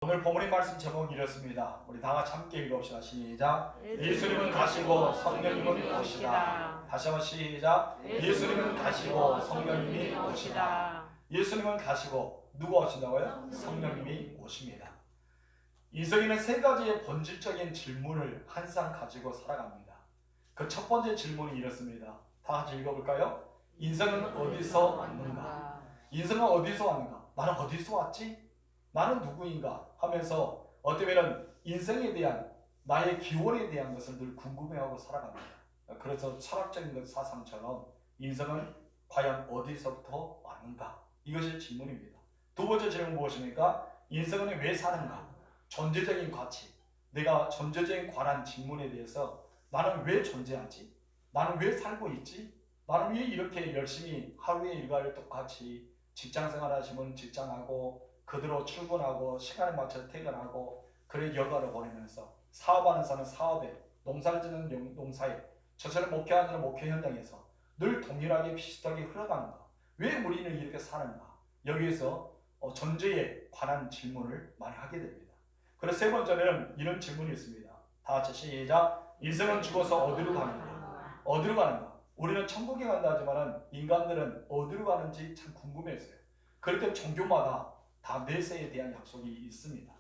오늘 본문의 말씀 제목이 이렇습니다. 우리 다 같이 함께 읽읍시다. 시작. 예수님은 가시고 성령님은 오시다. 다시 한번 시작. 예수님은 가시고 성령님이 오시다. 예수님은 가시고 누가 오신다고요? 성령님이 오십니다. 인생에는 세 가지의 본질적인 질문을 항상 가지고 살아갑니다. 그 첫 번째 질문이 이렇습니다. 다 같이 읽어볼까요? 인생은 어디서 왔는가? 인생은 어디서 왔는가? 나는 어디서 왔지? 나는 누구인가? 하면서 어쩌면 인생에 대한 나의 기원에 대한 것을 늘 궁금해하고 살아갑니다. 그래서 철학적인 사상처럼 인생은 과연 어디서부터 왔는가? 이것이 질문입니다. 두 번째 질문 무엇입니까? 인생은 왜 사는가? 존재적인 가치, 내가 존재적인 관한 질문에 대해서 나는 왜 존재하지? 나는 왜 살고 있지? 나는 왜 이렇게 열심히 하루의 일과를 똑같이 직장생활 하시면 직장하고 그대로 출근하고 시간에 맞춰 퇴근하고 그래 여가를 보내면서 사업하는 사람은 사업에 농사를 짓는 농사에 저처럼 목회하는 목회 현장에서 늘 동일하게 비슷하게 흘러가는가? 왜 우리는 이렇게 사는가? 여기에서 존재에 관한 질문을 많이 하게 됩니다. 그래서 세 번째는 이런 질문이 있습니다. 다 같이 시작. 인생은 죽어서 어디로 가는가? 어디로 가는가? 우리는 천국에 간다 하지만 인간들은 어디로 가는지 참 궁금했어요. 그럴 때 종교마다 다 내세에 대한 약속이 있습니다.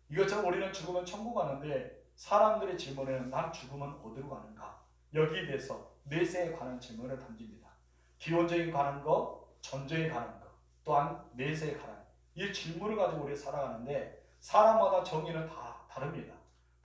이것처럼 우리는 죽으면 천국 가는데 사람들의 질문에는 난 죽으면 어디로 가는가? 여기에 대해서 내세에 관한 질문을 던집니다. 기원적인 관한 것, 존재에 관한 것, 또한 내세에 관한 이 질문을 가지고 우리 살아가는데 사람마다 정의는 다 다릅니다.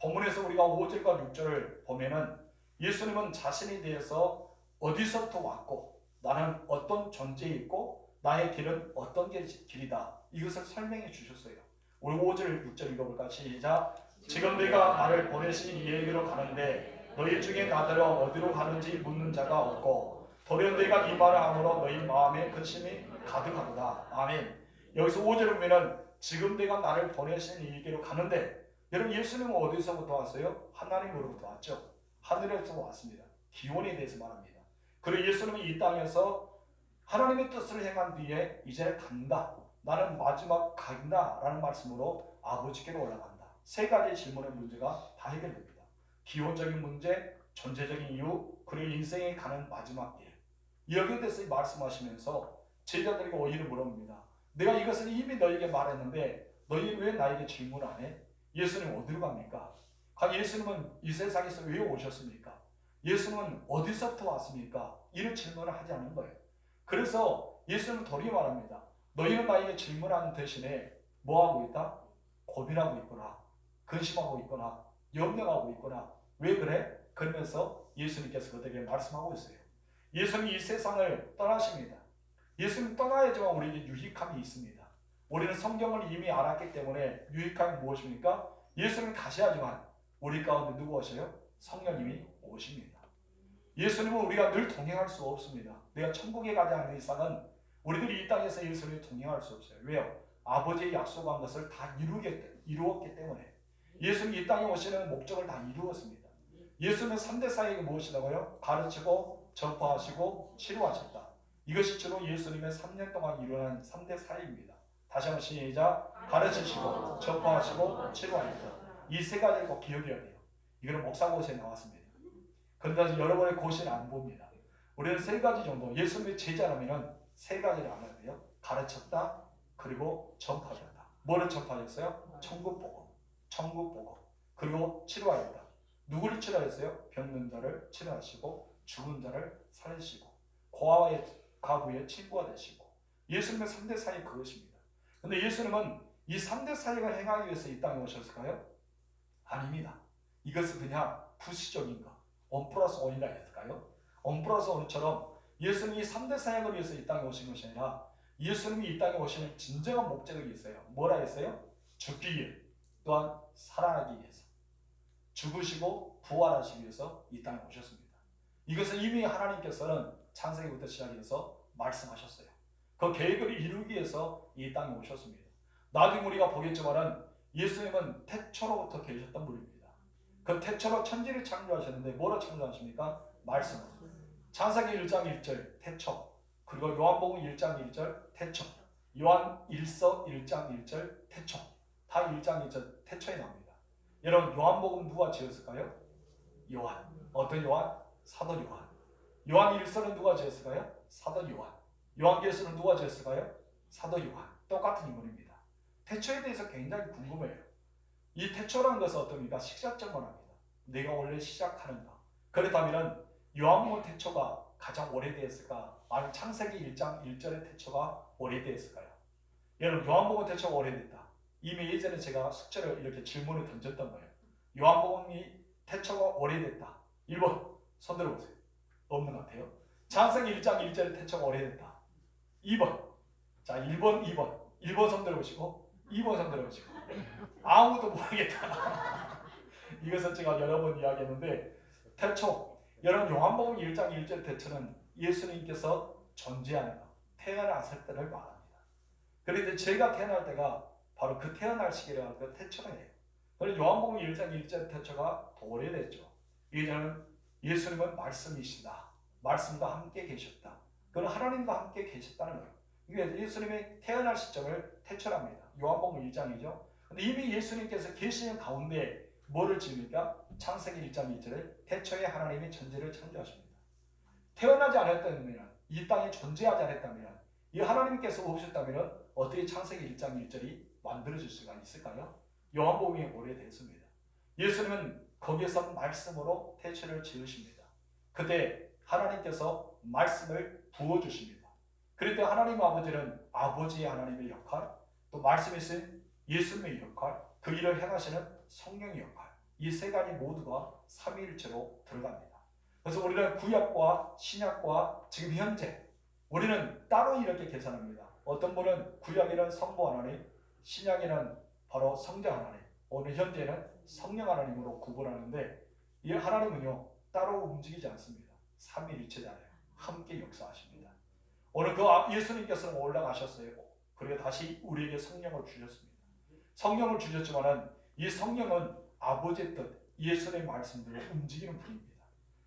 본문에서 우리가 5절과 6절을 보면은 예수님은 자신에 대해서 어디서부터 왔고 나는 어떤 존재에 있고 나의 길은 어떤 길이다. 이것을 설명해 주셨어요. 우리 5절 6절 읽어볼까? 시작. 지금 내가 나를 보내신 이에게로 가는데 너희 중에 나더러 어디로 가는지 묻는 자가 없고 도리어 내가 이 말을 함으로 너희 마음에 근심이 가득하도다. 아멘. 여기서 5절을 보면은 지금 내가 나를 보내신 이에게로 가는데 여러분 예수님은 어디서부터 왔어요? 하나님으로부터 왔죠. 하늘에서 왔습니다. 기원에 대해서 말합니다. 그리고 예수님은 이 땅에서 하나님의 뜻을 행한 뒤에 이제 간다. 나는 마지막 간다 라는 말씀으로 아버지께로 올라간다. 세 가지 질문의 문제가 다 해결됩니다. 기원적인 문제, 존재적인 이유, 그리고 인생에 가는 마지막 길. 여기에 대해서 말씀하시면서 제자들에게 오히려 물어봅니다. 내가 이것을 이미 너에게 말했는데 너희 왜 나에게 질문 안 해? 예수님 어디로 갑니까? 예수님은 이 세상에서 왜 오셨습니까? 예수님은 어디서부터 왔습니까? 이런 질문을 하지 않는 거예요. 그래서 예수님은 도리어 말합니다. 너희는 나에게 질문하는 대신에 뭐하고 있다? 고민하고 있구나. 근심하고 있구나. 염려하고 있구나. 왜 그래? 그러면서 예수님께서 그들에게 말씀하고 있어요. 예수님이 이 세상을 떠나십니다. 예수님 떠나야지만 우리에게 유익함이 있습니다. 우리는 성경을 이미 알았기 때문에 유익함이 무엇입니까? 예수님 가셔야지만 우리 가운데 누구 오셔요? 성령님이 오십니다. 예수님은 우리가 늘 동행할 수 없습니다. 내가 천국에 가지 않는 이상은 우리들이 이 땅에서 예수님이 동행할 수 없어요. 왜요? 아버지의 약속한 것을 다 이루었기 때문에 예수님이 이 땅에 오시는 목적을 다 이루었습니다. 예수님은 3대 사역이 무엇이라고요? 가르치고 전파하시고 치료하셨다. 이것이 주로 예수님의 3년 동안 일어난 3대 사역입니다. 다시 한번 시작. 가르치시고 전파하시고 치료하셨다. 이 세 가지를 꼭 기억해야 돼요. 이거는 목사고시에 나왔습니다. 그런데 여러분의 고시는 안 봅니다. 우리는 세 가지 정도, 예수님의 제자라면 세 가지를 알아야 돼요. 가르쳤다, 그리고 전파하셨다. 뭐를 전파하셨어요? 천국복음, 천국복음. 그리고 치료하였다. 누구를 치료하셨어요? 병든 자를 치료하시고 죽은 자를 살리시고 고아의 가부의 친구가 되시고 예수님의 3대 사역 그것입니다. 그런데 예수님은 이 3대 사역을 행하기 위해서 이 땅에 오셨을까요? 아닙니다. 이것은 그냥 부수적인 것. 1+1이라 했을까요? 1+1처럼 예수님이 3대 사역을 위해서 이 땅에 오신 것이 아니라 예수님이 이 땅에 오시는 진정한 목적이 있어요. 뭐라 했어요? 죽기 위해, 또한 살아나기 위해서. 죽으시고 부활하시기 위해서 이 땅에 오셨습니다. 이것은 이미 하나님께서는 창세기부터 시작해서 말씀하셨어요. 그 계획을 이루기 위해서 이 땅에 오셨습니다. 나중에 우리가 보겠지만은 예수님은 태초로부터 계셨던 분입니다. 그 태초로 천지를 창조하셨는데 뭐로 창조하십니까? 말씀. 창세기 1장 1절 태초. 그리고 요한복음 1장 1절 태초. 요한 1서 1장 1절 태초. 다 1장 2절 태초에 나옵니다. 여러분 요한복음 누가 지었을까요? 요한. 어떤 요한? 사도 요한. 요한 1서는 누가 지었을까요? 사도 요한. 요한계시는 누가 지었을까요? 사도 요한. 똑같은 인물입니다. 태초에 대해서 굉장히 궁금해요. 이 태초라는 것은 어떻습니까? 시작점을 합니다. 내가 원래 시작하는가? 그렇다면 요한복음 태초가 가장 오래되었을까? 아니면 창세기 1장 1절의 태초가 오래되었을까요? 여러분 요한복음 태초가 오래됐다. 이미 예전에 제가 숙제를 이렇게 질문을 던졌던 거예요. 요한복음이 태초가 오래됐다. 1번 손 들어보세요. 없는 것 같아요. 창세기 1장 1절의 태초가 오래됐다. 2번. 자 1번 2번. 1번 손 들어보시고 2번 손 들어보시고. 아무도 모르겠다. 이것은 제가 여러 번 이야기했는데 태초. 여러분 요한복음 1장 1절 태초는 예수님께서 존재하는 것, 태어났을 때를 말합니다. 그런데 제가 태어날 때가 바로 그 태어날 시기라는 그 태초예요. 그래서 요한복음 1장 1절 태초가 더 오래됐죠. 이제는 예수님은 말씀이시다. 말씀과 함께 계셨다. 그건 하나님과 함께 계셨다는 거예요. 이게 예수님의 태어날 시점을 태초랍니다. 요한복음 1장이죠. 근데 이미 예수님께서 계시는 가운데 뭐를 지으니까 창세기 1장 2절에 태초에 하나님이 천지를 창조하십니다. 태어나지 않았다면, 이 땅에 존재하지 않았다면, 이 하나님께서 없었다면 어떻게 창세기 1장 1절이 만들어질 수가 있을까요? 요한복음이 오래됐습니다. 예수님은 거기에서 말씀으로 태초를 지으십니다. 그때 하나님께서 말씀을 부어주십니다. 그럴 때 하나님 아버지는 아버지의 하나님의 역할, 또 말씀이 쓴 예수님의 역할, 그 일을 행하시는 성령의 역할, 이 세 가지 모두가 삼위일체로 들어갑니다. 그래서 우리는 구약과 신약과 지금 현재 우리는 따로 이렇게 계산합니다. 어떤 분은 구약에는 성부 하나님, 신약에는 바로 성자 하나님, 오늘 현재는 성령 하나님으로 구분하는데 이 하나님은요 따로 움직이지 않습니다. 삼위일체잖아요. 함께 역사하십니다. 오늘 그 예수님께서는 올라가셨어요. 그리고 다시 우리에게 성령을 주셨습니다. 성령을 주셨지만은 이 성령은 아버지의 뜻, 예수님의 말씀대로 움직이는 분입니다.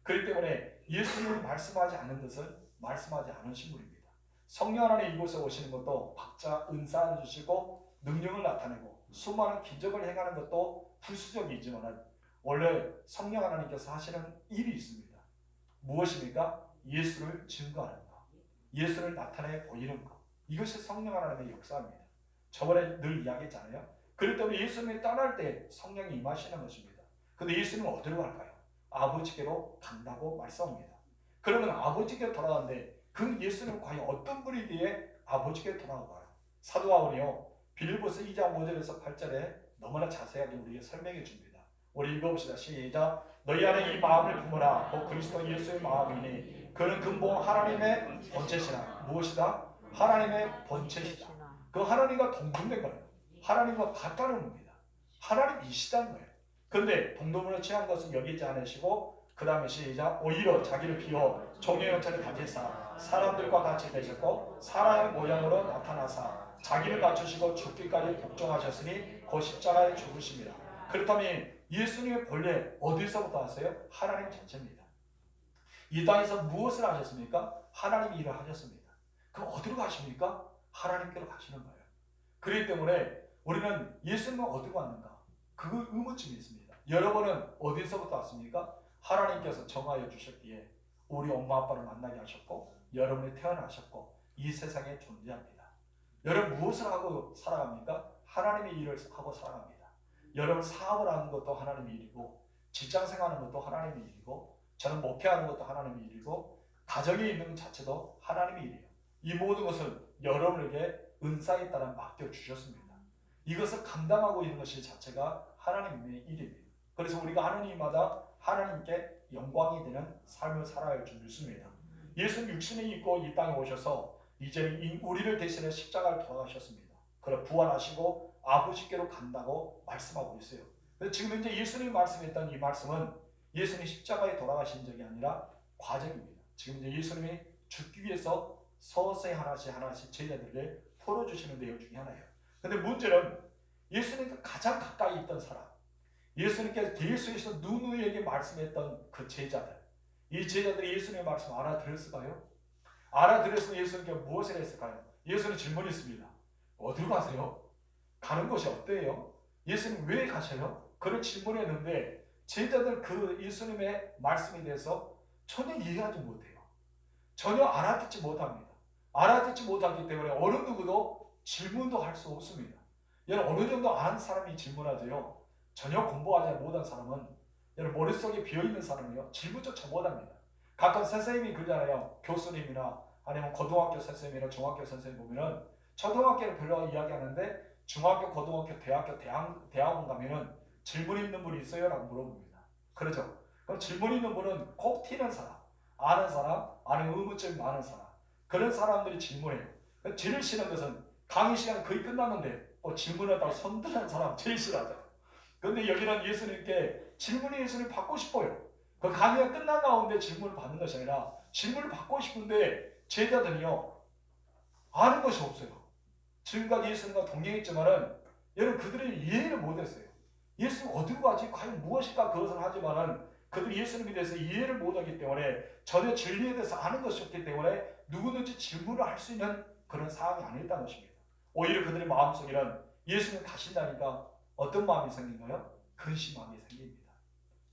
그렇기 때문에 예수님이 말씀하지 않은 것은 말씀하지 않으신 분입니다. 성령 하나님 이곳에 오시는 것도 각자 은사를 주시고 능력을 나타내고 수많은 기적을 행하는 것도 부수적이지만 원래 성령 하나님께서 하시는 일이 있습니다. 무엇입니까? 예수를 증거하는 것, 예수를 나타내 보이는 것. 이것이 성령 하나님의 역사입니다. 저번에 늘 이야기했잖아요. 그렇기 때문에 예수님이 떠날 때 성령이 임하시는 것입니다. 근데 예수님은 어디로 갈까요? 아버지께로 간다고 말씀합니다. 그러면 아버지께로 돌아가는데 그 예수님은 과연 어떤 분이기에 아버지께로 돌아가요? 사도 바울이요 빌립보서 2장 5절에서 8절에 너무나 자세하게 우리에게 설명해 줍니다. 우리 읽어봅시다. 시작. 너희 안에 이 마음을 품으라. 곧 그리스도 예수의 마음이니 그는 근본 하나님의 본체시라. 무엇이다? 하나님의 본체시다. 그 하나님과 동등된 거예요. 하나님과 같다는 겁니다. 하나님이시다는 거예요. 그런데 동등을 취한 것은 여기지 않으시고 그 다음에 시작. 오히려 자기를 비워 종의 형체를 가지사 사람들과 같이 되셨고 사람의 모양으로 나타나사 자기를 갖추시고 죽기까지 복종하셨으니 그 십자가에 죽으십니다. 그렇다면 예수님의 본래 어디서부터 하세요? 하나님 자체입니다. 이 땅에서 무엇을 하셨습니까? 하나님이 일을 하셨습니다. 그럼 어디로 가십니까? 하나님께로 가시는 거예요. 그렇기 때문에 우리는 예수님은 어디로 왔는가? 그 의문점이 있습니다. 여러분은 어디서부터 왔습니까? 하나님께서 정하여 주셨기에 우리 엄마 아빠를 만나게 하셨고 여러분이 태어나셨고 이 세상에 존재합니다. 여러분 무엇을 하고 살아갑니까? 하나님의 일을 하고 살아갑니다. 여러분 사업을 하는 것도 하나님의 일이고 직장 생활하는 것도 하나님의 일이고 저는 목회하는 것도 하나님의 일이고 가정에 있는 것 자체도 하나님의 일이에요. 이 모든 것을 여러분에게 은사에 따라 맡겨주셨습니다. 이것을 감당하고 있는 것이 자체가 하나님의 일입니다. 그래서 우리가 하는 일마다 하나님께 영광이 되는 삶을 살아야 할 줄 믿습니다. 예수는 육신이 있고 이 땅에 오셔서 이제 우리를 대신해 십자가를 돌아가셨습니다. 그래 부활하시고 아버지께로 간다고 말씀하고 있어요. 그래서 지금 현재 예수님이 말씀했던 이 말씀은 예수님이 십자가에 돌아가신 적이 아니라 과정입니다. 지금 이제 예수님이 죽기 위해서 서서히 하나씩 제자들에게 풀어주시는 내용 중에 하나예요. 근데 문제는 예수님과 가장 가까이 있던 사람, 예수님께서 계속해서 누누이에게 말씀했던 그 제자들, 이 제자들이 예수님의 말씀 알아들었을까요? 알아들었으면 예수님께 무엇을 했을까요? 예수님 질문했습니다. 어디로 가세요? 가는 곳이 어때요? 예수님 왜 가셔요? 그런 질문했는데 제자들 그 예수님의 말씀에 대해서 전혀 이해하지 못해요. 전혀 알아듣지 못합니다. 알아듣지 못하기 때문에 어느 누구도 질문도 할 수 없습니다. 여러분 어느 정도 아는 사람이 질문하죠요. 전혀 공부하지 못한 사람은 여러분 머릿속에 비어있는 사람이요. 질문조차 못합니다. 가끔 선생님이 그러잖아요. 교수님이나 아니면 고등학교 선생님이나 중학교 선생님 보면은 초등학교는 별로 이야기하는데 중학교, 고등학교, 대학원 가면은 질문 있는 분이 있어요? 라고 물어봅니다. 그렇죠? 그럼 질문 있는 분은 꼭 튀는 사람, 아는 사람, 아니면 의문점이 많은 사람 그런 사람들이 질문해요. 제일 싫은 것은 강의 시간 거의 끝났는데 질문했다고 손드는 사람 제일 싫어하죠. 그런데 여기는 예수님께 질문이 예수님 받고 싶어요. 그 강의가 끝난 가운데 질문을 받는 것이 아니라 질문을 받고 싶은데 제자들이요 아는 것이 없어요. 지금까지 예수님과 동행했지만은 여러분 그들이 이해를 못했어요. 예수님 어디로 가지? 과연 무엇일까? 그것을 하지만은 그들이 예수님에 대해서 이해를 못하기 때문에 전혀 진리에 대해서 아는 것이 없기 때문에 누구든지 질문을 할 수 있는 그런 상황이 아니었다는 것입니다. 오히려 그들의 마음속에는 예수님 가신다니까 어떤 마음이 생긴가요? 근심함이 생깁니다.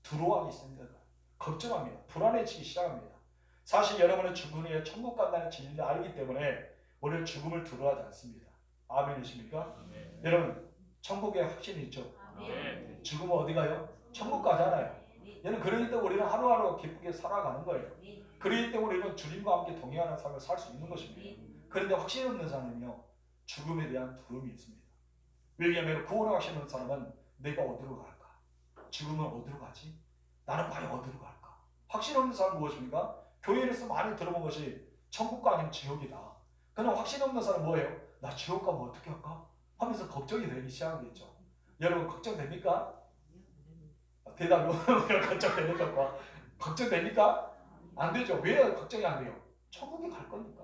두려움이 생깁니다. 걱정합니다. 불안해지기 시작합니다. 사실 여러분은 죽은 후에 천국 간다는 진리를 알기 때문에 우리는 죽음을 두려워하지 않습니다. 아멘이십니까? 네. 여러분 천국에 확신이 있죠? 네. 죽으면 어디 가요? 천국 가잖아요. 여러분 그러기 때문에 우리는 하루하루 기쁘게 살아가는 거예요. 그러기 때문에 우리는 주님과 함께 동행하는 삶을 살 수 있는 것입니다. 그런데 확신 없는 사람은요 죽음에 대한 두려움이 있습니다. 왜냐하면 구원의 확신 없는 사람은 내가 어디로 갈까? 죽으면 어디로 가지? 나는 과연 어디로 갈까? 확신 없는 사람은 무엇입니까? 교회에서 많이 들어본 것이 천국가 아니면 지옥이다. 그러나 확신 없는 사람은 뭐예요? 나 지옥 가면 어떻게 할까? 하면서 걱정이 되기 시작하겠죠. 여러분 걱정됩니까? 대답이 걱정됩니까? 걱정됩니까? 안 되죠. 왜 걱정이 안 돼요? 천국에 갈 거니까.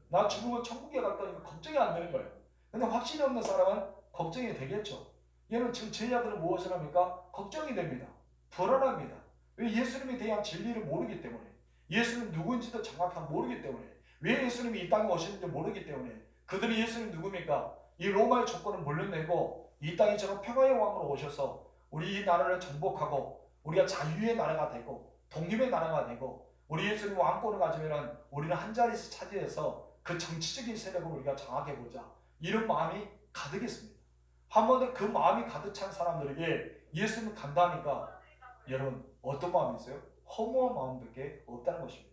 나 죽으면 천국에 갈 거니까 걱정이 안 되는 거예요. 근데 확신이 없는 사람은 걱정이 되겠죠. 얘는 지금 제자들은 무엇을 합니까? 걱정이 됩니다. 불안합니다. 왜 예수님에 대한 진리를 모르기 때문에, 예수님 누구인지도 정확하게 모르기 때문에, 왜 예수님이 이 땅에 오시는지 모르기 때문에, 그들이 예수님 누굽니까? 이 로마의 조건을 물려내고 이 땅에 저런 평화의 왕으로 오셔서 우리 이 나라를 정복하고 우리가 자유의 나라가 되고 독립의 나라가 되고 우리 예수님 왕권을 가지면 우리는 한 자리에서 차지해서 그 정치적인 세력을 우리가 장악해보자. 이런 마음이 가득했습니다. 한 번도 그 마음이 가득 찬 사람들에게 예수님 간다니까 여러분 어떤 마음이 있어요? 허무한 마음밖에 없다는 것입니다.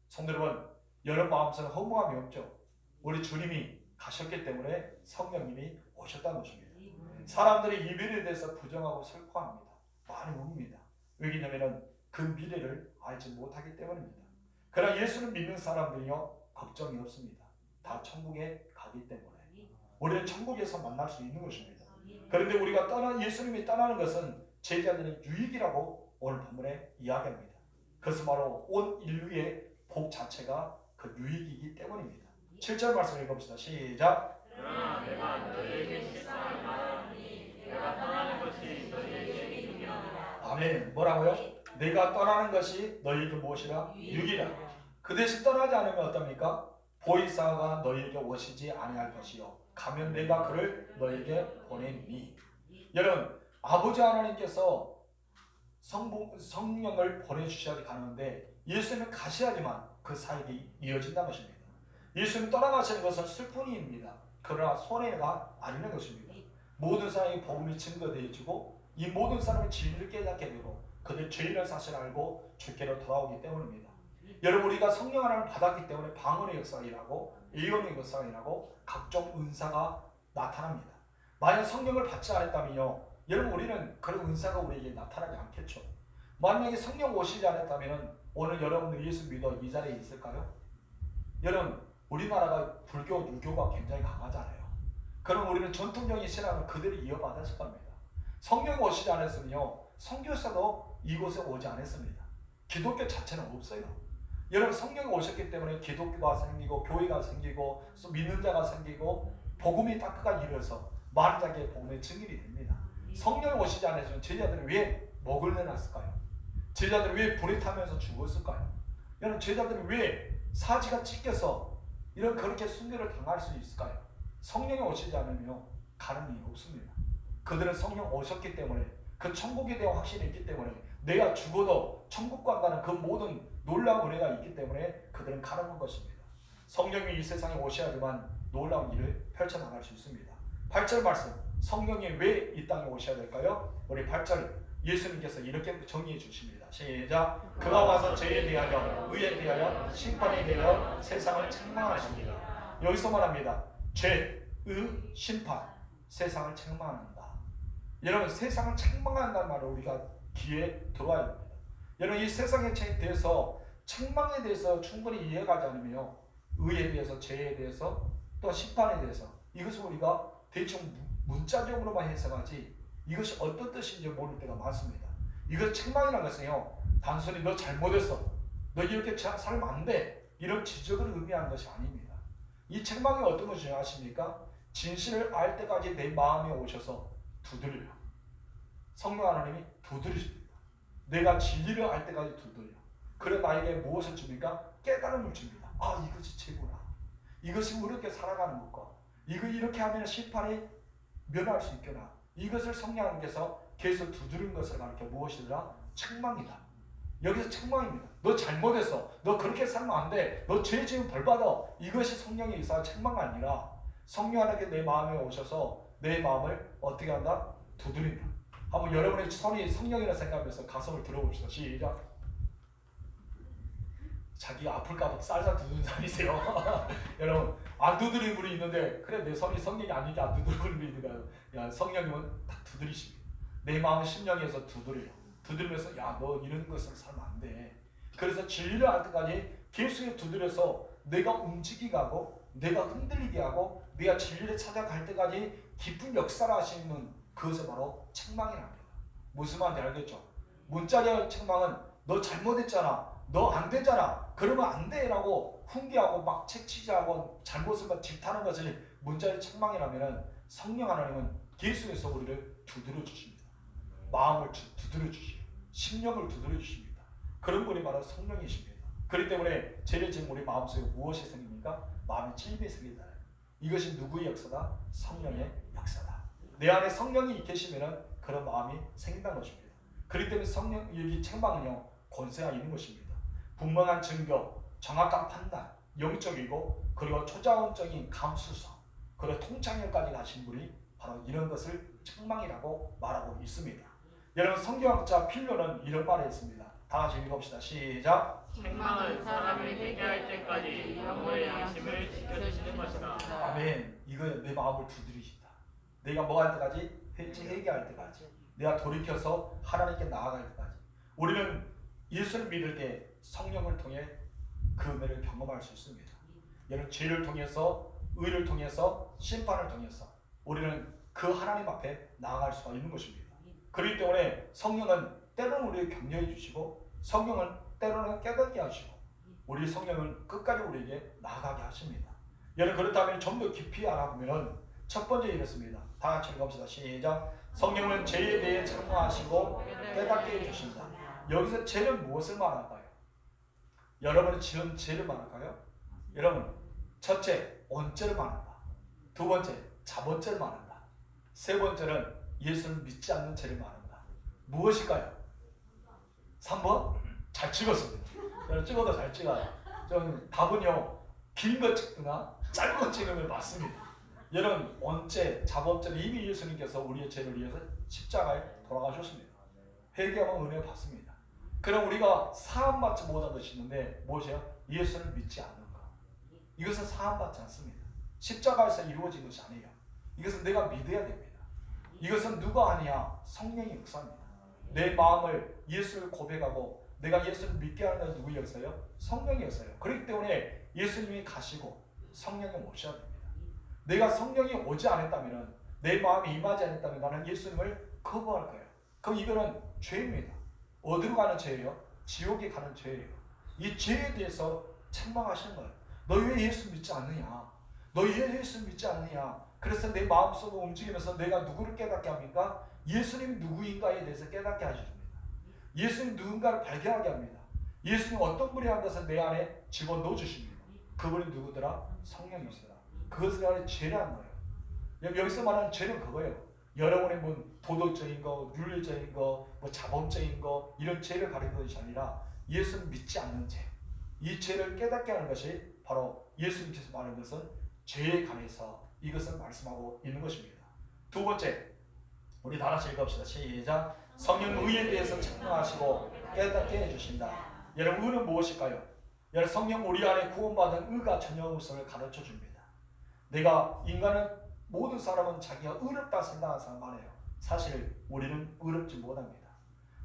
성도 여러분, 여러분 마음속에 허무함이 없죠? 우리 주님이 가셨기 때문에 성령님이 오셨다는 것입니다. 사람들이 이 미래에 대해서 부정하고 슬퍼합니다. 많이 웁니다. 왜냐하면 그 미래를 알지 못하기 때문입니다. 그러나 예수를 믿는 사람들이요 걱정이 없습니다. 다 천국에 가기 때문에 우리는 천국에서 만날 수 있는 것입니다. 그런데 우리가 예수님이 떠나는 것은 제자들의 유익이라고 오늘 본문에 이야기합니다. 그것은 바로 온 인류의 복 자체가 그 유익이기 때문입니다. 7절 말씀 읽어봅시다. 시작. 그러나 내가 너희에게 실상을 말하노니 내가 떠나는 것이 너희에게 유익이라. 아멘. 뭐라고요? 내가 떠나는 것이 너희에게 무엇이라? 유익이라. 그 대신 떠나지 않으면 어떻습니까? 보혜사가 너희에게 오시지 아니할 것이요 가면 내가 그를 너희에게 보내니. 여러분 아버지 하나님께서 성령을 보내주셔야 가능한데 예수님은 가셔야지만 그 사역이 이어진다는 것입니다. 예수님 떠나가시는 것은 슬픔입니다. 그러나 손해가 아니는 것입니다. 모든 사람이 복음이 증거되어지고 이 모든 사람이 진리를 깨닫게 되고 그들 죄인의 사실을 알고 주께로 돌아오기 때문입니다. 여러분 우리가 성령 하나님을 받았기 때문에 방언의 역사가 일하고 예언의 역사가 일하고 각종 은사가 나타납니다. 만약 성령을 받지 않았다면요 여러분 우리는 그런 은사가 우리에게 나타나지 않겠죠. 만약에 성령 오시지 않았다면 오늘 여러분들 예수 믿어 이 자리에 있을까요? 여러분 우리나라가 불교, 유교가 굉장히 강하잖아요. 그럼 우리는 전통적인 신앙을 그대로 이어받았을 겁니다. 성령 오시지 않았으면요 선교사도 이곳에 오지 않았습니다. 기독교 자체는 없어요. 여러분 성령이 오셨기 때문에 기독교가 생기고 교회가 생기고 믿는 자가 생기고 복음이 땅끝까지 이르러서 많은 자에게 복음의 증인이 됩니다. 성령이 오시지 않았으면 제자들이 왜 목을 내놨을까요? 제자들이 왜 불에 타면서 죽었을까요? 여러분 제자들이 왜 사지가 찢겨서 이런 그렇게 순교를 당할 수 있을까요? 성령이 오시지 않으면 가는 일이 없습니다. 그들은 성령 오셨기 때문에 그 천국에 대한 확신이 있기 때문에 내가 죽어도 천국 간다는 그 모든 놀라운 은혜가 있기 때문에 그들은 가는 것입니다. 성령이 이 세상에 오셔야지만 놀라운 일을 펼쳐나갈 수 있습니다. 8절 말씀, 성령이 왜 이 땅에 오셔야 될까요? 우리 8절 예수님께서 이렇게 정의해 주십니다. 시작. 그가 와서 죄에 대하여 의에 대하여 심판에 대하여 세상을 책망하십니다. 여기서 말합니다. 죄, 의, 심판, 세상을 책망한다. 여러분, 세상을 책망한다는 말을 우리가 귀에 들어와야 됩니다. 여러분, 이 세상에 대해서 책망에 대해서 충분히 이해가지 않으며 의에 대해서, 죄에 대해서, 또 심판에 대해서 이것을 우리가 대충 문자적으로만 해석하지 이것이 어떤 뜻인지 모를 때가 많습니다. 이것 책망이라는 것은요, 단순히 너 잘못했어, 너 이렇게 살면 안 돼, 이런 지적을 의미하는 것이 아닙니다. 이 책망이 어떤 것인지 아십니까? 진실을 알 때까지 내 마음에 오셔서 두드려요. 성령 하나님이 두드리십니다. 내가 진리를 알 때까지 두드려. 그래 나에게 무엇을 줍니까? 깨달음을 줍니다. 아, 이것이 죄구나. 이것이 이렇게 살아가는 것과 이거 이렇게 하면 심판이 면할 수 있구나. 이것을 성령님께서 계속 두드린 것을 가르쳐 무엇이더라? 책망이다. 여기서 책망입니다. 너 잘못했어. 너 그렇게 살면 안 돼. 너 죄 지으면 벌 받아. 이것이 성령의 이사 책망이 아니라 성령 하나님께 내 마음에 오셔서 내 마음을 어떻게 한다? 두드린다. 한번 여러분의 손이 성령이라 생각하면서 가슴을 들어봅시다. 시작. 자기 아플까봐 쌀쌀 두드리는 사람이세요. 여러분, 안 두드리는 분이 있는데 그래 내 손이 성령이 아니지 안 두드리는 분이 있는가? 야, 성령님은 딱 두드리십니다. 내 마음 심령에서 두드려요. 두드리면서 야, 너 이런 것을 살면 안 돼. 그래서 진리를 알 때까지 계속 두드려서 내가 움직이게 하고 내가 흔들리게 하고 내가 진리를 찾아갈 때까지 깊은 역사를 하시는 그것이 바로 책망이랍니다. 무슨 말인지 알겠죠? 문자적 책망은 너 잘못했잖아, 너 안 되잖아, 그러면 안 돼라고 훈계하고 막 책치자하고 잘못을 막 질타하는 것이 문자의 책망이라면 성령 하나님은 계속해서 우리를 두드려 주십니다. 마음을 두드려 주시고 심령을 두드려 주십니다. 그런 분이 바로 성령이십니다. 그렇기 때문에 죄를 지은 우리 마음속에 무엇이 생깁니까? 마음의 찔림이 생긴다. 이것이 누구의 역사다? 성령의 역사다. 내 안에 성령이 계시면 그런 마음이 생긴다는 것입니다. 그렇기 때문에 성령 여기 책망은요, 권세가 있는 것입니다. 분명한 증거, 정확한 판단, 영적이고 그리고 초자원적인 감수성, 그리고 통찰력까지 가신 분이 바로 이런 것을 책망이라고 말하고 있습니다. 여러분, 성경학자 필로는 이런 말을 했습니다. 다 같이 읽어봅시다. 시작. 책망은 사람을 회개할 때까지 영혼의 양심을 지켜주시는 것이다. 아멘. 이거 내 마음을 두드리신다. 내가 뭐 할 때까지? 회개할 때까지. 내가 돌이켜서 하나님께 나아갈 때까지. 우리는 예수를 믿을 때 성령을 통해 그 은혜를 경험할 수 있습니다. 여러분, 죄를 통해서, 의를 통해서, 심판을 통해서 우리는 그 하나님 앞에 나아갈 수가 있는 것입니다. 그렇기 때문에 성령은 때로는 우리를 격려해 주시고 성령은 때로는 깨닫게 하시고 우리 성령은 끝까지 우리에게 나아가게 하십니다. 여러분, 그렇다면 좀 더 깊이 알아보면 첫 번째 이렇습니다. 다 같이 읽어봅시다. 시작. 성령은 죄에 대해 책망하시고 깨닫게 해주신다. 여기서 죄는 무엇을 말할까요? 여러분이 지은 죄를 말할까요? 여러분, 첫째, 언죄를 말한다. 두 번째, 자본죄를 말한다. 세 번째는 예수를 믿지 않는 죄를 말한다. 무엇일까요? 3번? 잘 찍었습니다. 여러분, 찍어도 잘 찍어요. 좀 답은요, 긴 거 찍거나 짧은 거 찍으면 맞습니다. 여러분, 언죄, 자본죄는 이미 예수님께서 우리의 죄를 위해서 십자가에 돌아가셨습니다. 회개하면 은혜 받습니다. 그럼 우리가 사함받지 못한 것이 있는데 무엇이에요? 예수를 믿지 않는 것. 이것은 사함받지 않습니다. 십자가에서 이루어진 것이 아니에요. 이것은 내가 믿어야 됩니다. 이것은 누가 아니야? 성령의 역사입니다. 내 마음을 예수를 고백하고 내가 예수를 믿게 하는 것은 누구의 역사예요? 성령의 역사예요. 그렇기 때문에 예수님이 가시고 성령이 오셔야 됩니다. 내가 성령이 오지 않았다면, 내 마음이 임하지 않았다면 나는 예수님을 거부할 거예요. 그럼 이거는 죄입니다. 어디로 가는 죄예요? 지옥에 가는 죄예요. 이 죄에 대해서 책망하시는 거예요. 너 왜 예수 믿지 않느냐? 너 왜 예수 믿지 않느냐? 그래서 내 마음속으로 움직이면서 내가 누구를 깨닫게 합니까? 예수님이 누구인가에 대해서 깨닫게 하십니다. 예수님 누군가를 발견하게 합니다. 예수님 어떤 분이라는 것을 내 안에 집어넣어 주십니다. 그분이 누구더라? 성령이시더라. 그것을 안에 죄라는 거예요. 여기서 말하는 죄는 그거예요. 여러분의 뭐 도덕적인 거, 윤리적인 거, 뭐 자본적인 거 이런 죄를 가리는 것이 아니라 예수를 믿지 않는 죄. 이 죄를 깨닫게 하는 것이 바로 예수님께서 말하는 것은 죄에 관해서 이것을 말씀하고 있는 것입니다. 두 번째, 우리 다 같이 읽읍시다. 시작. 성령 의에 대해서 책망하시고 깨닫게 해주신다. 여러분, 의는 무엇일까요? 여러분, 성령 우리 안에 구원받은 의가 전혀 없음을 가르쳐 줍니다. 내가 인간은 모든 사람은 자기가 의롭다 생각하는 사람 많아요. 사실 우리는 의롭지 못합니다.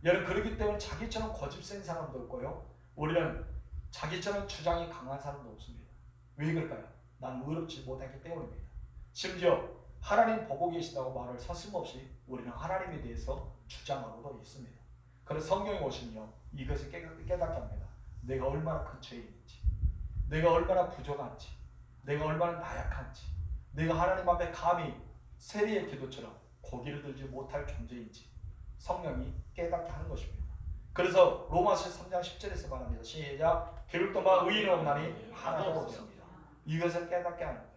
여러분, 그렇기 때문에 자기처럼 고집센 사람도 없고요. 우리는 자기처럼 주장이 강한 사람도 없습니다. 왜 그럴까요? 난 의롭지 못하기 때문입니다. 심지어 하나님 보고 계시다고 말을 서슴없이 우리는 하나님에 대해서 주장하고도 있습니다. 그래서 성경에 오시면 이것을 깨닫게 합니다. 내가 얼마나 큰 죄인인지, 내가 얼마나 부족한지, 내가 얼마나 나약한지, 내가 하나님 앞에 감히 세리의 기도처럼 고개를 들지 못할 존재인지 성령이 깨닫게 하는 것입니다. 그래서 로마서 3장 10절에서 말합니다. 시작. 기록도마 의인은 없나니 하나도 없습니다. 이것을 깨닫게 하는 거예요.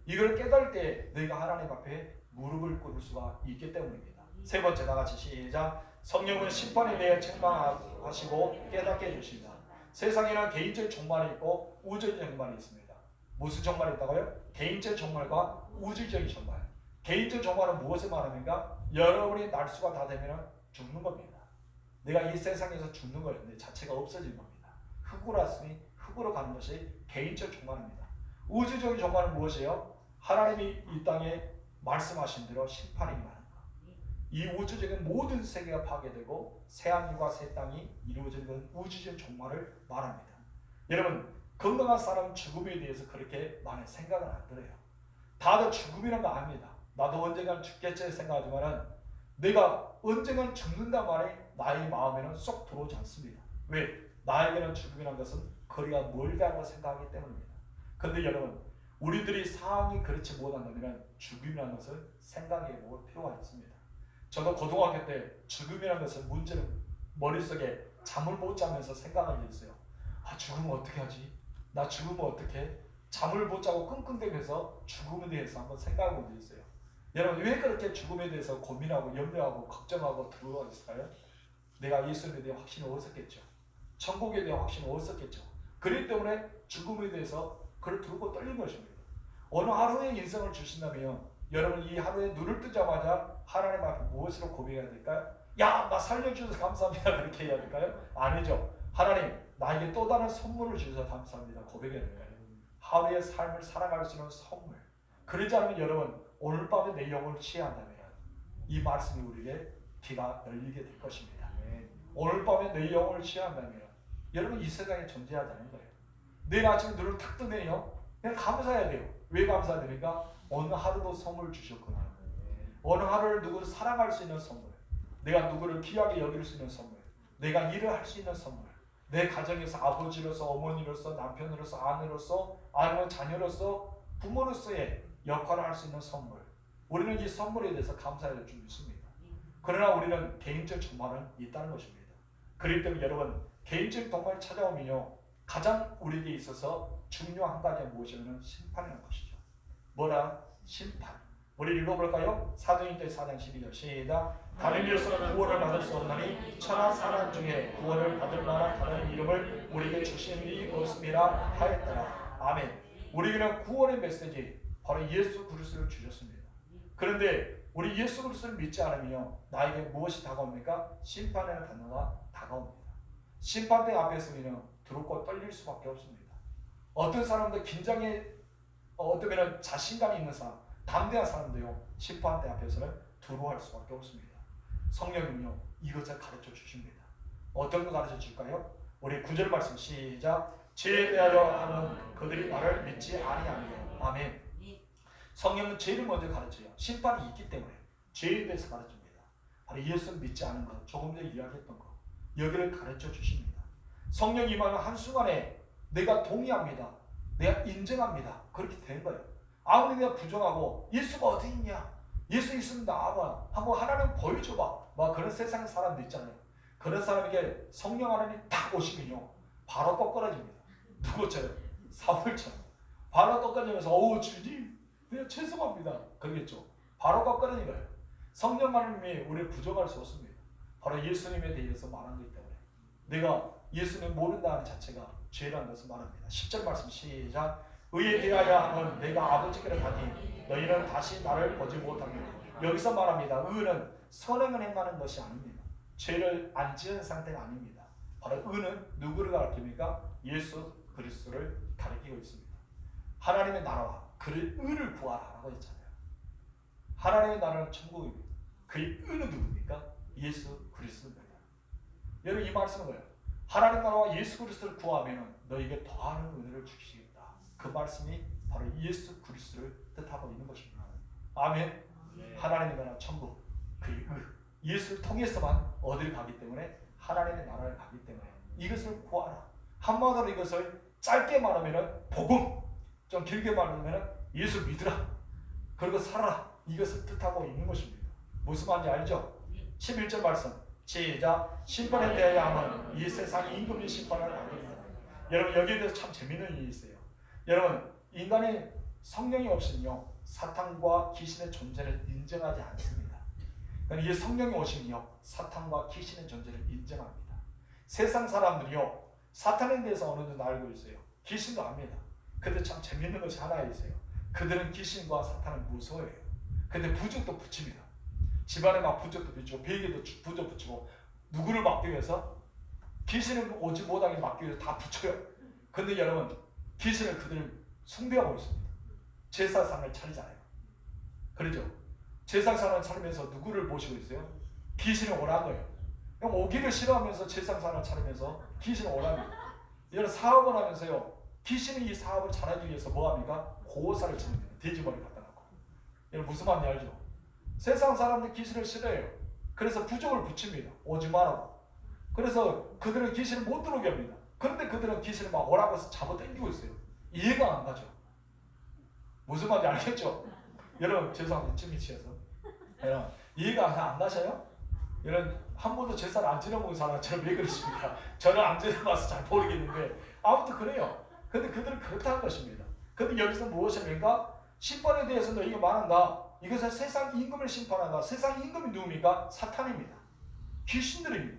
이걸 깨달을 때 너희가 하나님 앞에 무릎을 꿇을 수가 있기 때문입니다. 세 번째, 다같이 시작. 성령은 심판에 대해 책망하시고 깨닫게 해주십니다. 세상에는 개인적 종말이 있고 우주적 종말이 있습니다. 무슨 종말이 있다고요? 개인적 종말과 우주적인 종말. 개인적 종말은 무엇을 말합니까? 여러분이 날수가 다 되면 죽는 겁니다. 내가 이 세상에서 죽는 거예요. 내 자체가 없어지는 겁니다. 흙으로 왔으니 흙으로 가는 것이 개인적 종말입니다. 우주적인 종말은 무엇이에요? 하나님이 이 땅에 말씀하신 대로 심판이 임하는 것. 이 우주적인 모든 세계가 파괴되고 새하늘과 새 땅이 이루어지는 우주적 종말을 말합니다. 여러분, 건강한 사람은 죽음에 대해서 그렇게 많은 생각을 안 들어요. 다들 죽음이란 거 압니다. 나도 언젠간 죽겠지 생각하지만은 내가 언젠간 죽는단 말이 나의 마음에는 쏙 들어오지 않습니다. 왜? 나에게는 죽음이란 것은 거리가 멀다고 생각하기 때문입니다. 그런데 여러분, 우리들이 상황이 그렇지 못한다면 죽음이라는 것을 생각해 볼 필요가 있습니다. 저도 고등학교 때 죽음이라는 것을 문제는 머릿속에 잠을 못 자면서 생각한 게 있어요. 아, 죽으면 어떻게 하지? 나 죽으면 어떻게? 잠을 못 자고 끙끙대면서 죽음에 대해서 한번 생각해 본 적 있어요. 여러분, 왜 그렇게 죽음에 대해서 고민하고 염려하고 걱정하고 두려워가 있을까요? 내가 예수님에 대해 확신이 없었겠죠. 천국에 대한 확신이 없었겠죠. 그렇기 때문에 죽음에 대해서 그걸 두고 떨린 것입니다. 어느 하루의 인생을 주신다면 여러분, 이 하루에 눈을 뜨자마자 하나님 앞에 무엇으로 고백해야 될까요? 야, 나 살려주셔서 감사합니다. 그렇게 해야 될까요? 아니죠. 하나님, 나에게 또 다른 선물을 주셔서 감사합니다. 고백해야 될까요? 하루의 삶을 살아갈 수 있는 선물. 그러지 않으면 여러분, 오늘 밤에 내 영혼을 취한다면 이 말씀이 우리에게 귀가 열리게 될 것입니다. 오늘 밤에 내 영혼을 취한다면 여러분, 이 세상에 존재하지 않는 거예요. 내일 아침에 눈을 탁 뜨면요, 그냥 감사해야 돼요. 왜 감사해야 됩니까? 어느 하루도 선물을 주셨구나. 어느 하루를 누구를 사랑할 수 있는 선물, 내가 누구를 귀하게 여길 수 있는 선물, 내가 일을 할 수 있는 선물, 내 가정에서 아버지로서, 어머니로서, 남편으로서, 아내로서, 아니면 자녀로서, 부모로서의 역할을 할 수 있는 선물. 우리는 이 선물에 대해서 감사해야 줄 있습니다. 그러나 우리는 개인적 종말은 있다는 것입니다. 그렇기 때문에 여러분, 개인적 종말이 찾아오면요, 가장 우리에게 있어서 중요한 한 가지가 무엇이냐면 심판이라는 것이죠. 뭐라? 심판. 우리 읽어볼까요? 사도행전 4장 12절 시작. 다른 이로서는 구원을 받을 수 없나니 천하 사람 중에 구원을 받을 만한 다른 이름을 우리에게 주신 이 없음이라 하였더라. 아멘. 우리에게는 구원의 메시지, 바로 예수 그리스도를 주셨습니다. 그런데 우리 예수 그리스도를 믿지 않으면 나에게 무엇이 다가옵니까? 심판이라는 단어가 다가옵니다. 심판대 앞에 서면 두렵고 떨릴 수밖에 없습니다. 어떤 사람도 긴장에 어쩌면 자신감이 있는 사람, 담대한 사람도요, 심판대 앞에서는 두려워할 수밖에 없습니다. 성령님요, 이것을 가르쳐 주십니다. 어떤 거 가르쳐 줄까요? 우리 9절 말씀 시작. 죄에 대하여 하는 그들이 나를 믿지 아니하며. 아멘. 성령은 죄를 먼저 가르쳐요. 심판이 있기 때문에 죄에 대해서 가르칩니다. 바로 예수를 믿지 않은 것, 조금 전에 이야기했던 것, 여기를 가르쳐 주십니다. 성령 임하는 한순간에 내가 동의합니다. 내가 인정합니다. 그렇게 된 거예요. 아무리 내가 부정하고 예수가 어디 있냐? 예수 있으면 나와봐. 한번 하나님 보여줘봐. 막 그런 세상 사람도 있잖아요. 그런 사람에게 성령 하나님이 딱 오시면요, 바로 꺾어집니다. 누구처럼? 사울처럼. 바로 꺾어지면서 어우 주님, 내가 죄송합니다. 그러겠죠. 바로 꺾어지는 거예요. 성령 하나님이 우리를 부정할 수 없습니다. 바로 예수님에 대해서 말한 거기 때문에 내가 예수님 모른다는 자체가 죄라는 것을 말합니다. 10절 말씀 시작. 의에 대하여 하면 내가 아버지께로 가니 너희는 다시 나를 보지 못합니다. 여기서 말합니다. 의는 선행을 행하는 것이 아닙니다. 죄를 안 지은 상태가 아닙니다. 바로 의는 누구를 가리킵니까? 예수 그리스도를 가리키고 있습니다. 하나님의 나라와 그의 의를 구하라고 했잖아요. 하나님의 나라는 천국입니다. 그의 의는 누굽니까? 예수 그리스도입니다. 여러분 이 말씀은 뭐예요? 하나님 나라와 예수 그리스도를 구하면 너에게 더하는 은혜를 주시겠다. 그 말씀이 바로 예수 그리스도를 뜻하고 있는 것입니다. 아멘. 하나님의 나라 천국 그의 의 예수를 통해서만 어딜 가기 때문에 하나님의 나라를 가기 때문에 이것을 구하라. 한마디로 이것을 짧게 말하면 복음, 좀 길게 말하면 예수 믿으라. 그리고 살아라. 이것을 뜻하고 있는 것입니다. 무슨 말인지 알죠? 11절 말씀 시작. 심판에 대하여 하면 이 세상이 임금의 심판을 받습니다. 여러분 여기에 대해서 참 재밌는 일이 있어요. 여러분 인간이 성령이 없으면요 사탄과 귀신의 존재를 인정하지 않습니다. 그러니까 이 성령이 오시면요 사탄과 귀신의 존재를 인정합니다. 세상 사람들이요 사탄에 대해서 어느 정도 알고 있어요. 귀신도 압니다. 근데 참 재밌는 것이 하나 있어요. 그들은 귀신과 사탄을 무서워해요. 근데 부적도 붙입니다. 집안에 막 부적도 붙이고 베개도 부적 붙이고 누구를 막기 위해서 귀신을 오지 못하게 막기 위해서 다 붙여요. 근데 여러분 귀신을 그들은 숭배하고 있습니다. 제사상을 차리잖아요. 그러죠? 제사상을 차리면서 누구를 모시고 있어요? 귀신을 오라는 거예요. 그럼 오기를 싫어하면서 제사상을 차리면서 귀신을 오랍니다. 여러분 사업을 하면서요 귀신이 이 사업을 잘하기 위해서 뭐합니까? 고사를 치릅니다. 돼지머리 갖다 놓고. 여러분 무슨 말인지 알죠? 세상 사람들 귀신을 싫어해요. 그래서 부적을 붙입니다. 오지 말라고. 그래서 그들은 귀신을 못 들어오게 합니다. 그런데 그들은 귀신을 막 오라고 해서 잡아당기고 있어요. 이해가 안 가죠. 무슨 말인지 알겠죠? 여러분 죄송합니다. 찜이 치여서. 여러분 이해가 안 가셔요? 여러분 한 번도 제사를 안 지내본 사람처럼 왜 그러십니까? 저는 안 지내봐서 잘 모르겠는데 아무튼 그래요. 근데 그들은 그렇다는 것입니다. 근데 여기서 무엇입니까? 심판에 대해서 너희가 말한다. 이것은 세상 임금을 심판한다. 세상 임금이 누굽니까? 사탄입니다. 귀신들입니다.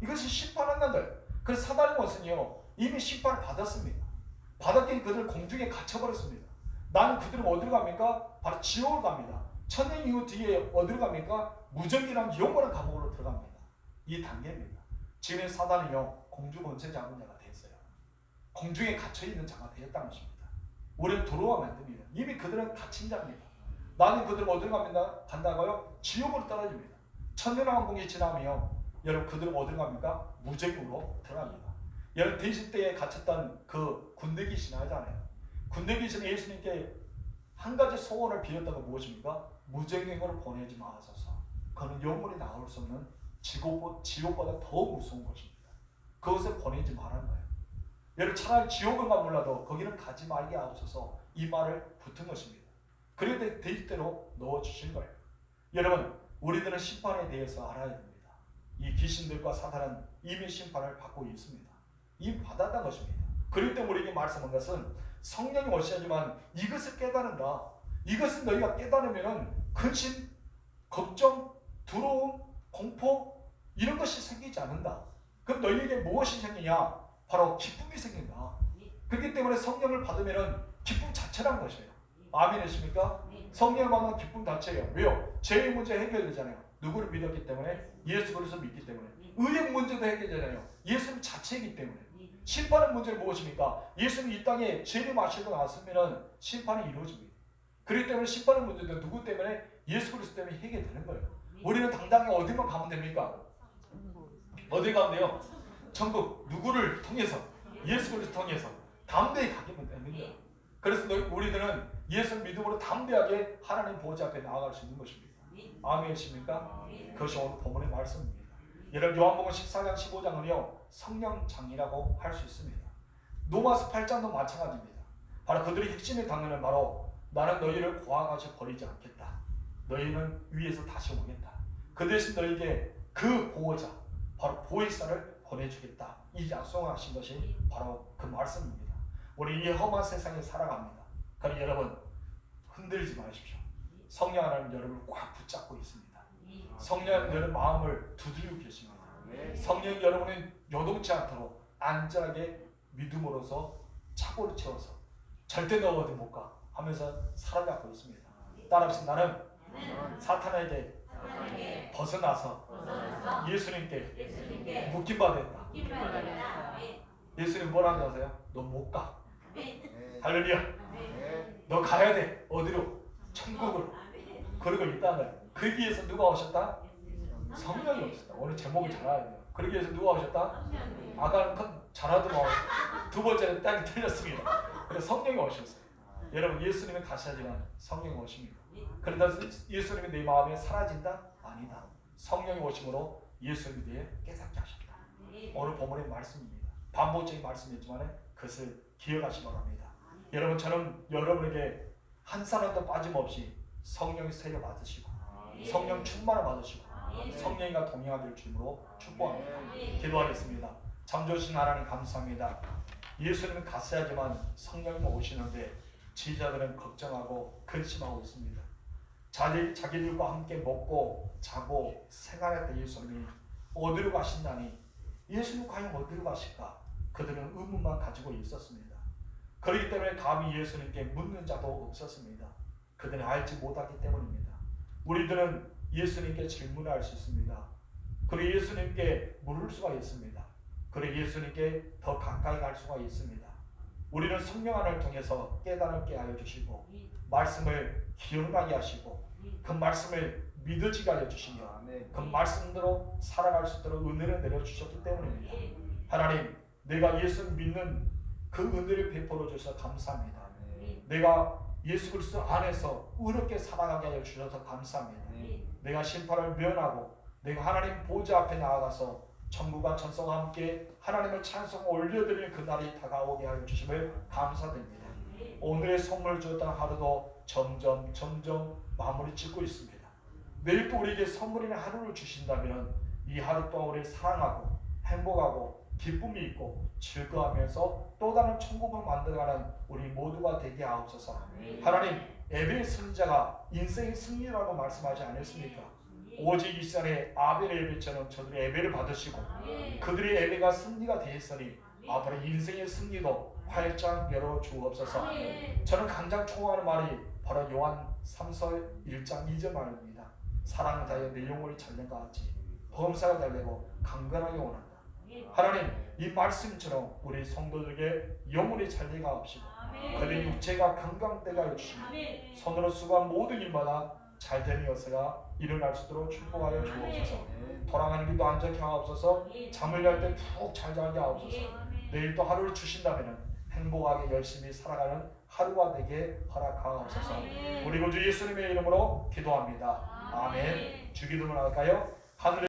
이것이 심판한다는 거예요. 그래서 사단의 것은요 이미 심판을 받았습니다. 받았기에 그들을 공중에 갇혀버렸습니다. 나는 그들은 어디로 갑니까? 바로 지옥을 갑니다. 천년 이후 뒤에 어디로 갑니까? 무정기란 영원한 감옥으로 들어갑니다. 이 단계입니다. 지금 사단은요 공주 권세 잡은 자가 됐어요. 공중에 갇혀있는 자가 되었다는 것입니다. 우리는 들어오면 안 됩니다. 이미 그들은 갇힌 자입니다. 나는 그들은 어디로 간다고요? 지옥으로 떨어집니다. 천년왕국이 지나면 여러분 그들은 어디로 갑니까? 무정으로 들어갑니다. 여러분 대시 때에 갇혔던 그 군대 귀신 알잖아요. 군대 귀신은 예수님께 한 가지 소원을 빌었던 건 무엇입니까? 무정행으로 보내지 마소서. 그는 영원히 나올 수 없는 지옥보다 더 무서운 것입니다. 그것을 보내지 말라는 거예요. 여러분 차라리 지옥을 가물라도 거기는 가지 말게 하옵소서 이 말을 붙은 것입니다. 그런데 대시대로 넣어주신 거예요. 여러분 우리들은 심판에 대해서 알아야 됩니다. 이 귀신들과 사탄은 이미 심판을 받고 있습니다. 이미 받았다는 것입니다. 그럴 때 우리에게 말씀한 것은 성령이 오셔야지만 이것을 깨달은다. 이것을 너희가 깨달으면 근심, 걱정, 두려움, 공포 이런 것이 생기지 않는다. 그럼 너희에게 무엇이 생기냐? 바로 기쁨이 생긴다. 그렇기 때문에 성령을 받으면 기쁨 자체란 것이에요. 아멘이십니까? 성령을 받는 기쁨 자체예요. 왜요? 죄의 문제 해결되잖아요. 누구를 믿었기 때문에? 예수 그리스도 믿기 때문에. 의의 문제도 해결되잖아요. 예수님 자체이기 때문에. 심판의 문제는 무엇입니까? 예수님이 이 땅에 죄를 마시고 나왔으면 심판이 이루어집니다. 그렇기 때문에 심판의 문제도 누구 때문에? 예수 그리스도 때문에 해결되는 거예요. 우리는 당당히 어디만 가면 됩니까? 어디 가면 돼요? 천국. 누구를 통해서? 예수 그리스도 통해서 담대히 가기만 되는 거예요. 그래서 우리들은 예수 믿음으로 담대하게 하나님 보좌 앞에 나아갈 수 있는 것입니다. 아멘이십니까? 그것이 오늘 본문의 말씀입니다. 여러분 요한복음 14장 15장은요 성령장이라고 할 수 있습니다. 로마서 8장도 마찬가지입니다. 바로 그들의 핵심의 단어는 바로 나는 너희를 고아같이 버리지 않겠다. 너희는 위에서 다시 오겠다. 그 대신 너희에게 그 보호자 바로 보혜사를 보내주겠다. 이 약속하신 것이 바로 그 말씀입니다. 우리 이 험한 세상에 살아갑니다. 그러니 여러분 흔들리지 마십시오. 성령 하나님 여러분을 꽉 붙잡고 있습니다. 성령 여러분 마음을 두드리고 계십니다. 성령 여러분은 요동치 않도록 안전하게 믿음으로서 차고를 채워서 절대 너 어디 못 가 하면서 살아가고 있습니다. 따라합시다. 나는 사탄에게 벗어나서 예수님께 묶임받았다. 예수님 뭐라고 하세요? 너 못 가. 할렐루야. 너 가야 돼. 어디로? 천국으로. 그러고 있다는 그러기 위해서 누가 오셨다? 성령이 오셨다. 오늘 제목을 잘 알아야 돼요. 그러기 위해서 누가 오셨다? 아까는 잘하더만 두 번째는 딱 틀렸습니다. 그래서 성령이 오셨어요. 여러분 예수님은 가시하지만 성령이 오십니다. 그런다 예수님이 내 마음에 사라진다? 아니다. 성령이 오심으로 예수님에 대해 깨닫게 하셨다. 오늘 본문의 말씀입니다. 반복적인 말씀이지만 그것을 기억하시기 바랍니다. 여러분 저는 여러분에게 한 사람도 빠짐없이 성령의 세례 받으시고 성령 충만을 받으시고 성령과 동행하게 될 주님으로 축복합니다. 기도하겠습니다. 참 좋으신 하나님 감사합니다. 예수님은 갔어야지만 성령이 오시는데 지휘자들은 걱정하고 근심하고 있습니다. 자기들과 함께 먹고 자고 생활했던 예수님이 어디로 가신다니 예수님 과연 어디로 가실까? 그들은 의문만 가지고 있었습니다. 그렇기 때문에 감히 예수님께 묻는 자도 없었습니다. 그들은 알지 못하기 때문입니다. 우리들은 예수님께 질문할 수 있습니다. 그리고 예수님께 물을 수가 있습니다. 그리고 예수님께 더 가까이 갈 수가 있습니다. 우리는 성령 하나를 통해서 깨달게 하여 주시고 말씀을 기억나게 하시고 그 말씀을 믿어지게 하여 주시며 그 말씀대로 살아갈 수 있도록 은혜를 내려주셨기 때문입니다. 하나님 내가 예수 믿는 그 은혜를 베풀어 주셔서 감사합니다. 내가 예수 그리스도 안에서 의롭게 살아가게 하여 주셔서 감사합니다. 내가 심판을 면하고 내가 하나님 보좌 앞에 나아가서 천국과 천사와 함께 하나님을 찬송 올려드리는 그날이 다가오게 하여 주심을 감사드립니다. 오늘의 선물 주었던 하루도 점점 마무리 짓고 있습니다. 내일 또 우리에게 선물이나 하루를 주신다면 이 하루 동안 우리를 사랑하고 행복하고 기쁨이 있고 즐거워하면서 또 다른 천국을 만들어가는 우리 모두가 되게 하옵소서. 하나님 예배의 승리자가 인생의 승리라고 말씀하지 않았습니까? 오직 이 시간에 아벨의 예배처럼 저들의 예배를 받으시고 그들의 예배가 승리가 되었으니 앞으로 인생의 승리도 활짝 열어주옵소서. 저는 가장 좋아하는 말이 바로 요한 3서 1장 2절 말입니다. 사랑을 다하여 내 영혼이 잘된것 같이 범사가 달래고 강건하게 원한다. 하나님 이 말씀처럼 우리 성도들에게 영혼이 잘되게 하옵시고 그들의 육체가 건강되게 하여 주시고 손으로 수고한 모든 일마다 잘되는 것을 일어날 수 있도록 축복하여 주옵소서. 돌아가는 길도 안전케 하옵소서. 잠을 잘 때 푹 잘 자게 하옵소서. 내일 또 하루를 주신다면 행복하게 열심히 살아가는 하루가 되게 허락하옵소서. 우리 구주 예수님의 이름으로 기도합니다. 아멘. 주기도문 할까요? 하늘에